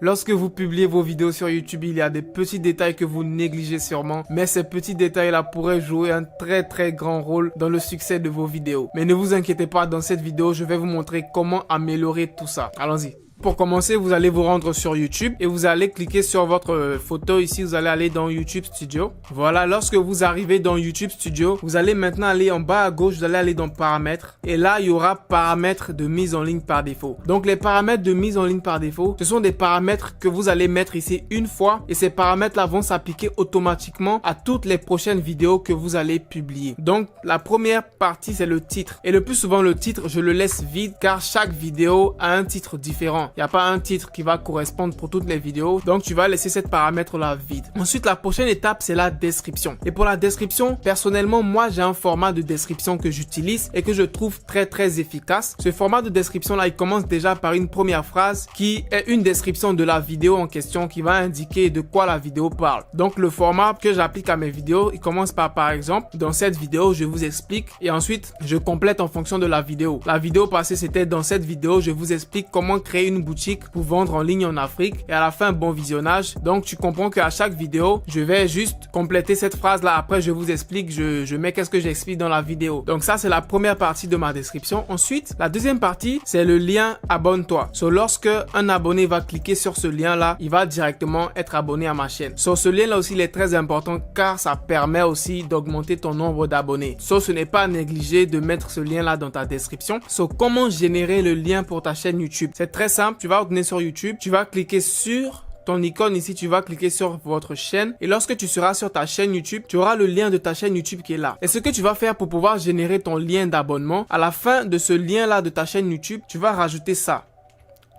Lorsque vous publiez vos vidéos sur YouTube, il y a des petits détails que vous négligez sûrement, mais ces petits détails-là pourraient jouer un très grand rôle dans le succès de vos vidéos. Mais ne vous inquiétez pas, dans cette vidéo, je vais vous montrer comment améliorer tout ça. Allons-y. Pour commencer, vous allez vous rendre sur YouTube et vous allez cliquer sur votre photo ici. Vous allez aller dans YouTube Studio. Voilà, lorsque vous arrivez dans YouTube Studio, vous allez maintenant aller en bas à gauche, vous allez aller dans Paramètres. Et là, il y aura Paramètres de mise en ligne par défaut. Donc, les paramètres de mise en ligne par défaut, ce sont des paramètres que vous allez mettre ici une fois. Et ces paramètres-là vont s'appliquer automatiquement à toutes les prochaines vidéos que vous allez publier. Donc, la première partie, c'est le titre. Et le plus souvent, le titre, je le laisse vide car chaque vidéo a un titre différent. Il n'y a pas un titre qui va correspondre pour toutes les vidéos. Donc, tu vas laisser cette paramètre-là vide. Ensuite, la prochaine étape, c'est la description. Et pour la description, personnellement, moi, j'ai un format de description que j'utilise et que je trouve très efficace. Ce format de description-là, il commence déjà par une première phrase qui est une description de la vidéo en question qui va indiquer de quoi la vidéo parle. Donc, le format que j'applique à mes vidéos, il commence par exemple, dans cette vidéo, je vous explique et ensuite, je complète en fonction de la vidéo. La vidéo passée, c'était dans cette vidéo, je vous explique comment créer une boutique pour vendre en ligne en Afrique et à la fin bon visionnage. Donc tu comprends qu'à chaque vidéo je vais juste compléter cette phrase là, après je vous explique, je mets qu'est-ce que j'explique dans la vidéo. Donc ça c'est la première partie de ma description. Ensuite la deuxième partie c'est le lien abonne-toi. Lorsque un abonné va cliquer sur ce lien là, il va directement être abonné à ma chaîne. Ce lien là aussi il est très important car ça permet aussi d'augmenter ton nombre d'abonnés. Ce n'est pas à négliger de mettre ce lien là dans ta description. Comment générer le lien pour ta chaîne YouTube? C'est très simple. Tu vas retourner sur YouTube, tu vas cliquer sur ton icône ici, tu vas cliquer sur votre chaîne et lorsque tu seras sur ta chaîne YouTube, tu auras le lien de ta chaîne YouTube qui est là. Et ce que tu vas faire pour pouvoir générer ton lien d'abonnement, à la fin de ce lien là de ta chaîne YouTube, tu vas rajouter ça.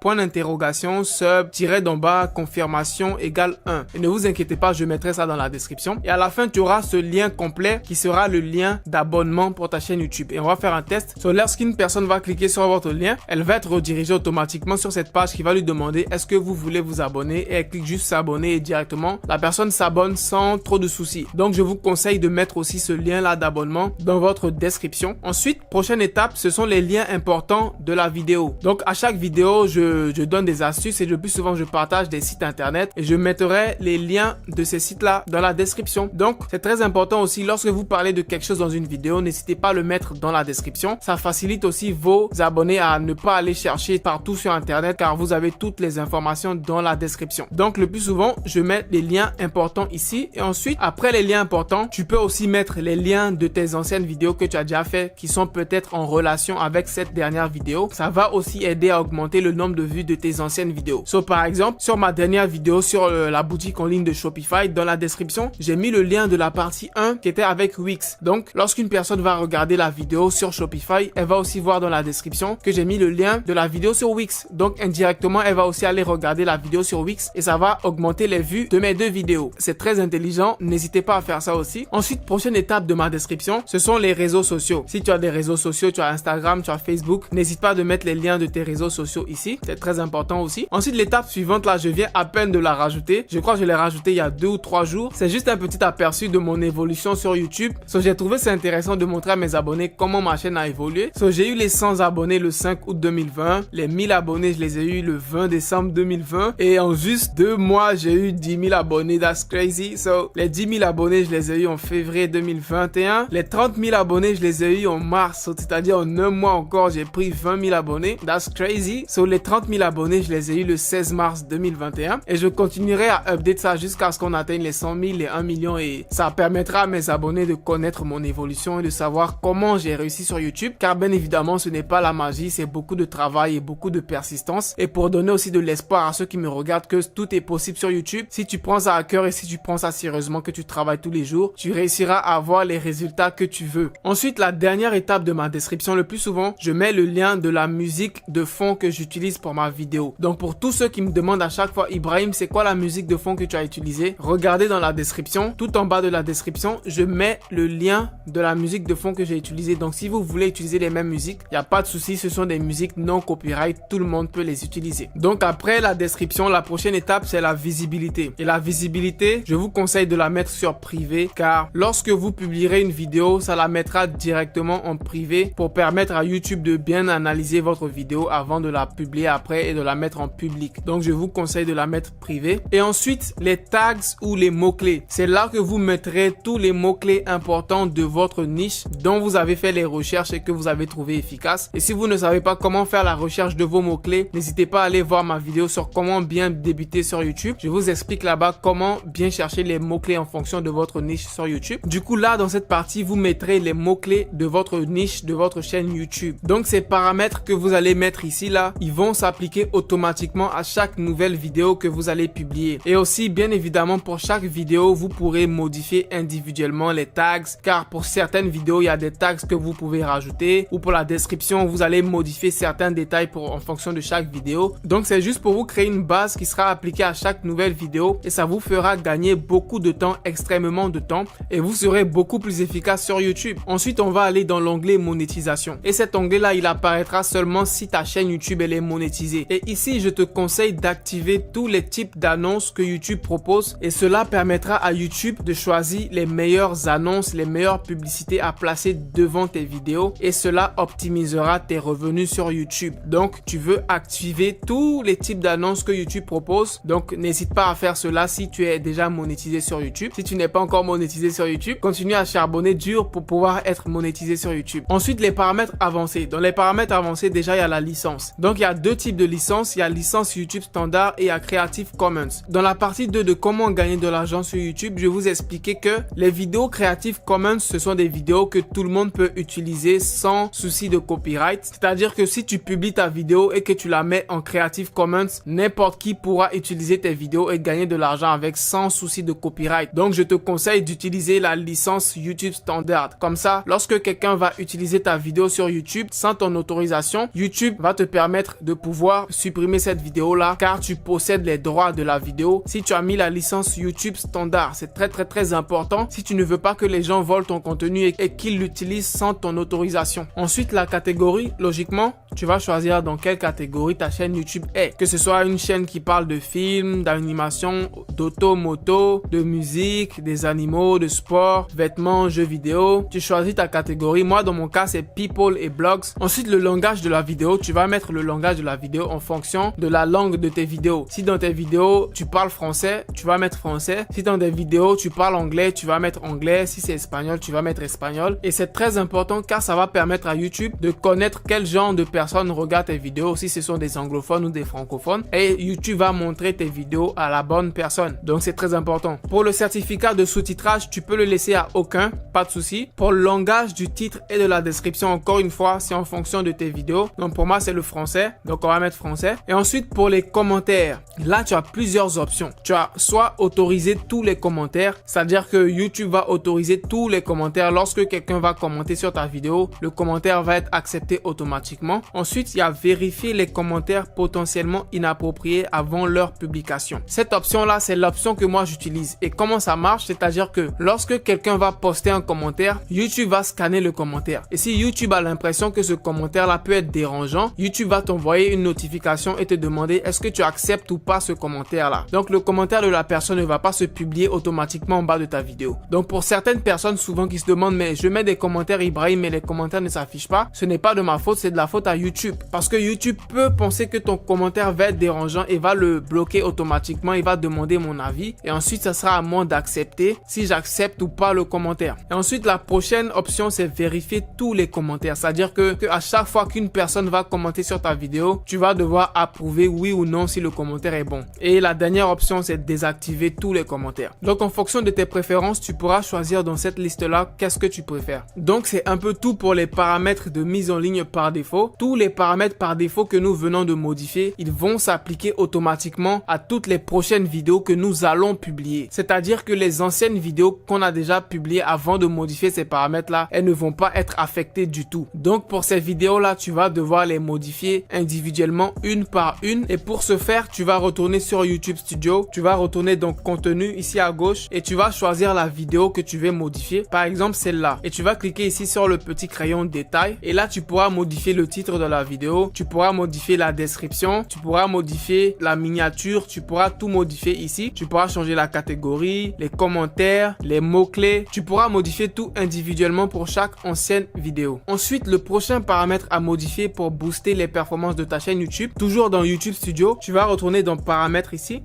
Point d'interrogation, sub, tiret d'en bas, confirmation égale 1. Et ne vous inquiétez pas, je mettrai ça dans la description. Et à la fin, tu auras ce lien complet qui sera le lien d'abonnement pour ta chaîne YouTube. Et on va faire un test. Lorsqu'une personne va cliquer sur votre lien, elle va être redirigée automatiquement sur cette page qui va lui demander est-ce que vous voulez vous abonner et elle clique juste s'abonner et directement, la personne s'abonne sans trop de soucis. Donc, je vous conseille de mettre aussi ce lien là d'abonnement dans votre description. Ensuite, prochaine étape, ce sont les liens importants de la vidéo. Donc, à chaque vidéo, je donne des astuces et le plus souvent je partage des sites internet et je mettrai les liens de ces sites là dans la description. Donc c'est très important aussi lorsque vous parlez de quelque chose dans une vidéo, n'hésitez pas à le mettre dans la description. Ça facilite aussi vos abonnés à ne pas aller chercher partout sur internet car vous avez toutes les informations dans la description. Donc le plus souvent je mets les liens importants ici et ensuite après les liens importants tu peux aussi mettre les liens de tes anciennes vidéos que tu as déjà fait qui sont peut-être en relation avec cette dernière vidéo. Ça va aussi aider à augmenter le nombre de vues de tes anciennes vidéos. Par exemple, sur ma dernière vidéo sur la boutique en ligne de Shopify, dans la description, j'ai mis le lien de la partie 1 qui était avec Wix. Donc, lorsqu'une personne va regarder la vidéo sur Shopify, elle va aussi voir dans la description que j'ai mis le lien de la vidéo sur Wix. Donc, indirectement, elle va aussi aller regarder la vidéo sur Wix et ça va augmenter les vues de mes deux vidéos. C'est très intelligent. N'hésitez pas à faire ça aussi. Ensuite, prochaine étape de ma description, ce sont les réseaux sociaux. Si tu as des réseaux sociaux, tu as Instagram, tu as Facebook, n'hésite pas de mettre les liens de tes réseaux sociaux ici. C'est très important aussi. Ensuite, l'étape suivante, là, je viens à peine de la rajouter. Je crois que je l'ai rajouté il y a 2 ou 3 jours. C'est juste un petit aperçu de mon évolution sur YouTube. J'ai trouvé c'est intéressant de montrer à mes abonnés comment ma chaîne a évolué. J'ai eu les 100 abonnés le 5 août 2020. Les 1000 abonnés, je les ai eu le 20 décembre 2020. Et en juste 2 mois, j'ai eu 10 000 abonnés. That's crazy. Les 10 000 abonnés, je les ai eu en février 2021. Les 30 000 abonnés, je les ai eu en mars. C'est-à-dire en 1 mois encore, j'ai pris 20 000 abonnés. That's crazy. Les 30 000 abonnés, je les ai eu le 16 mars 2021 et je continuerai à update ça jusqu'à ce qu'on atteigne les 100 000, les 1 million et ça permettra à mes abonnés de connaître mon évolution et de savoir comment j'ai réussi sur YouTube car bien évidemment ce n'est pas la magie, c'est beaucoup de travail et beaucoup de persistance et pour donner aussi de l'espoir à ceux qui me regardent que tout est possible sur YouTube. Si tu prends ça à cœur et si tu prends ça sérieusement, que tu travailles tous les jours, tu réussiras à avoir les résultats que tu veux. Ensuite, la dernière étape de ma description, le plus souvent, je mets le lien de la musique de fond que j'utilise pour ma vidéo. Donc pour tous ceux qui me demandent à chaque fois Ibrahim c'est quoi la musique de fond que tu as utilisée, regardez dans la description, tout en bas de la description je mets le lien de la musique de fond que j'ai utilisée. Donc si vous voulez utiliser les mêmes musiques, il n'y a pas de souci, ce sont des musiques non copyright, tout le monde peut les utiliser. Donc après la description, la prochaine étape c'est la visibilité. Et la visibilité, je vous conseille de la mettre sur privé car lorsque vous publierez une vidéo, ça la mettra directement en privé pour permettre à YouTube de bien analyser votre vidéo avant de la publier après et de la mettre en public. Donc je vous conseille de la mettre privée. Et ensuite, les tags ou les mots-clés. C'est là que vous mettrez tous les mots-clés importants de votre niche dont vous avez fait les recherches et que vous avez trouvé efficaces. Et si vous ne savez pas comment faire la recherche de vos mots-clés, n'hésitez pas à aller voir ma vidéo sur comment bien débuter sur YouTube. Je vous explique là-bas comment bien chercher les mots-clés en fonction de votre niche sur YouTube. Du coup, là, dans cette partie, vous mettrez les mots-clés de votre niche, de votre chaîne YouTube. Donc, ces paramètres que vous allez mettre ici, là, ils vont s'appliquer automatiquement à chaque nouvelle vidéo que vous allez publier. Et aussi, bien évidemment, pour chaque vidéo, vous pourrez modifier individuellement les tags, car pour certaines vidéos, il y a des tags que vous pouvez rajouter, ou pour la description, vous allez modifier certains détails en fonction de chaque vidéo. Donc, c'est juste pour vous créer une base qui sera appliquée à chaque nouvelle vidéo et ça vous fera gagner beaucoup de temps, extrêmement de temps, et vous serez beaucoup plus efficace sur YouTube. Ensuite, on va aller dans l'onglet monétisation. Et cet onglet-là, il apparaîtra seulement si ta chaîne YouTube elle est monétisée. Et ici, je te conseille d'activer tous les types d'annonces que YouTube propose et cela permettra à YouTube de choisir les meilleures annonces, les meilleures publicités à placer devant tes vidéos et cela optimisera tes revenus sur YouTube. Donc, tu veux activer tous les types d'annonces que YouTube propose. Donc, n'hésite pas à faire cela si tu es déjà monétisé sur YouTube. Si tu n'es pas encore monétisé sur YouTube, continue à charbonner dur pour pouvoir être monétisé sur YouTube. Ensuite, les paramètres avancés. Dans les paramètres avancés, déjà, il y a la licence. Donc, il y a deux types de licences. Il y a licence YouTube standard et il y a Creative Commons. Dans la partie 2 de comment gagner de l'argent sur YouTube, je vais vous expliquer que les vidéos Creative Commons, ce sont des vidéos que tout le monde peut utiliser sans souci de copyright. C'est-à-dire que si tu publies ta vidéo et que tu la mets en Creative Commons, n'importe qui pourra utiliser tes vidéos et gagner de l'argent avec sans souci de copyright. Donc, je te conseille d'utiliser la licence YouTube Standard. Comme ça, lorsque quelqu'un va utiliser ta vidéo sur YouTube sans ton autorisation, YouTube va te permettre de pouvoir supprimer cette vidéo-là car tu possèdes les droits de la vidéo. Si tu as mis la licence YouTube Standard, c'est très important si tu ne veux pas que les gens volent ton contenu et qu'ils l'utilisent sans ton autorisation. Ensuite, la catégorie, logiquement, tu vas choisir dans quelle catégorie ta chaîne YouTube est. Que ce soit une chaîne qui parle de films, d'animation, d'auto, moto, de musique, des animaux, de sport, vêtements, jeux vidéo. Tu choisis ta catégorie. Moi, dans mon cas, c'est people et blogs. Ensuite, le langage de la vidéo. Tu vas mettre le langage de la vidéo en fonction de la langue de tes vidéos. Si dans tes vidéos, tu parles français, tu vas mettre français. Si dans tes vidéos, tu parles anglais, tu vas mettre anglais. Si c'est espagnol, tu vas mettre espagnol. Et c'est très important car ça va permettre à YouTube de connaître quel genre de personnes regardent tes vidéos, si ce sont des anglophones ou des francophones. Et YouTube va montrer tes vidéos à la bonne personne. Donc, c'est très important. Pour le certificat de sous-titrage, tu peux le laisser à aucun, pas de souci. Pour le langage du titre et de la description, encore une fois, c'est en fonction de tes vidéos. Donc, pour moi, c'est le français. Donc, on va mettre français. Et ensuite, pour les commentaires, là, tu as plusieurs options. Tu as soit autoriser tous les commentaires, c'est-à-dire que YouTube va autoriser tous les commentaires. Lorsque quelqu'un va commenter sur ta vidéo, le commentaire va être accepté automatiquement. Ensuite, il y a vérifier les commentaires potentiellement inappropriés avant leur publication. Cette option-là, c'est l'option que moi j'utilise. Et comment ça marche? C'est-à-dire que lorsque quelqu'un va poster un commentaire, YouTube va scanner le commentaire. Et si YouTube a l'impression que ce commentaire-là peut être dérangeant, YouTube va t'envoyer une notification et te demander est-ce que tu acceptes ou pas ce commentaire-là. Donc, le commentaire de la personne ne va pas se publier automatiquement en bas de ta vidéo. Donc, pour certaines personnes souvent qui se demandent mais je mets des commentaires Ibrahim mais les commentaires ne s'affichent pas, ce n'est pas de ma faute, c'est de la faute à YouTube. Parce que YouTube peut penser que ton commentaire va être dérangeant et va le bloquer automatiquement. Il va demander mon avis et ensuite ça sera à moi d'accepter si j'accepte ou pas le commentaire. Et ensuite la prochaine option c'est vérifier tous les commentaires. C'est-à-dire que à chaque fois qu'une personne va commenter sur ta vidéo, tu vas devoir approuver oui ou non si le commentaire est bon. Et la dernière option c'est désactiver tous les commentaires. Donc en fonction de tes préférences, tu pourras choisir dans cette liste-là qu'est-ce que tu préfères. Donc c'est un peu tout pour les paramètres de mise en ligne par défaut. Tous les paramètres par défaut que nous venons de modifier, ils vont s'appliquer automatiquement à toutes les prochaines vidéos que nous allons publier. C'est-à-dire que les anciennes vidéos qu'on a déjà publiées avant de modifier ces paramètres-là, elles ne vont pas être affectées du tout. Donc pour ces vidéos-là, tu vas devoir les modifier individuellement une par une. Et pour ce faire, tu vas retourner sur YouTube Studio. Tu vas retourner dans contenu ici à gauche et tu vas choisir la vidéo que tu veux modifier. Par exemple, celle-là. Et tu vas cliquer ici sur le petit crayon détail. Et là, tu pourras modifier le titre de la vidéo. Tu pourras modifier la description. Tu pourras modifier la miniature. Tu pourras tout modifier ici. Tu pourras changer la catégorie, les commentaires, les mots-clés. Tu pourras modifier tout individuellement pour chaque ancienne vidéo. Ensuite, le prochain paramètre à modifier pour booster les performances de ta chaîne YouTube. Toujours dans YouTube Studio, tu vas retourner dans paramètres ici.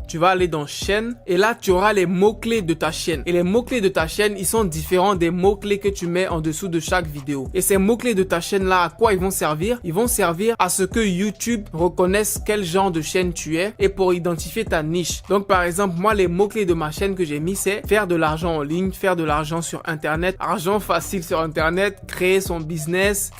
Tu vas aller dans chaîne et là, tu auras les mots-clés de ta chaîne. Et les mots-clés de ta chaîne, ils sont différents des mots-clés que tu mets en dessous de chaque vidéo. Et ces mots-clés de ta chaîne là, à quoi ils vont servir? Ils vont servir à ce que YouTube reconnaisse quel genre de chaîne tu es et pour identifier ta niche. Donc par exemple, moi, les mots-clés de ma chaîne que j'ai mis, c'est faire de l'argent en ligne, faire de l'argent sur Internet, argent facile sur Internet, créer son business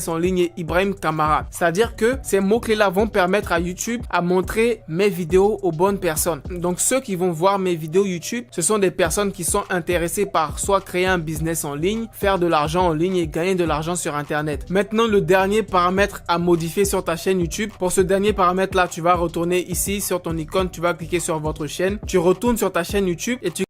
en ligne et Ibrahim Kamara. C'est-à-dire que ces mots-clés là vont permettre à YouTube à montrer mes vidéos aux bonnes personnes. Donc ceux qui vont voir mes vidéos YouTube, ce sont des personnes qui sont intéressées par soit créer un business en ligne, faire de l'argent en ligne et gagner de l'argent sur Internet. Maintenant, le dernier paramètre à modifier sur ta chaîne YouTube. Pour ce dernier paramètre là, tu vas retourner ici sur ton icône, tu vas cliquer sur votre chaîne, tu retournes sur ta chaîne YouTube et tu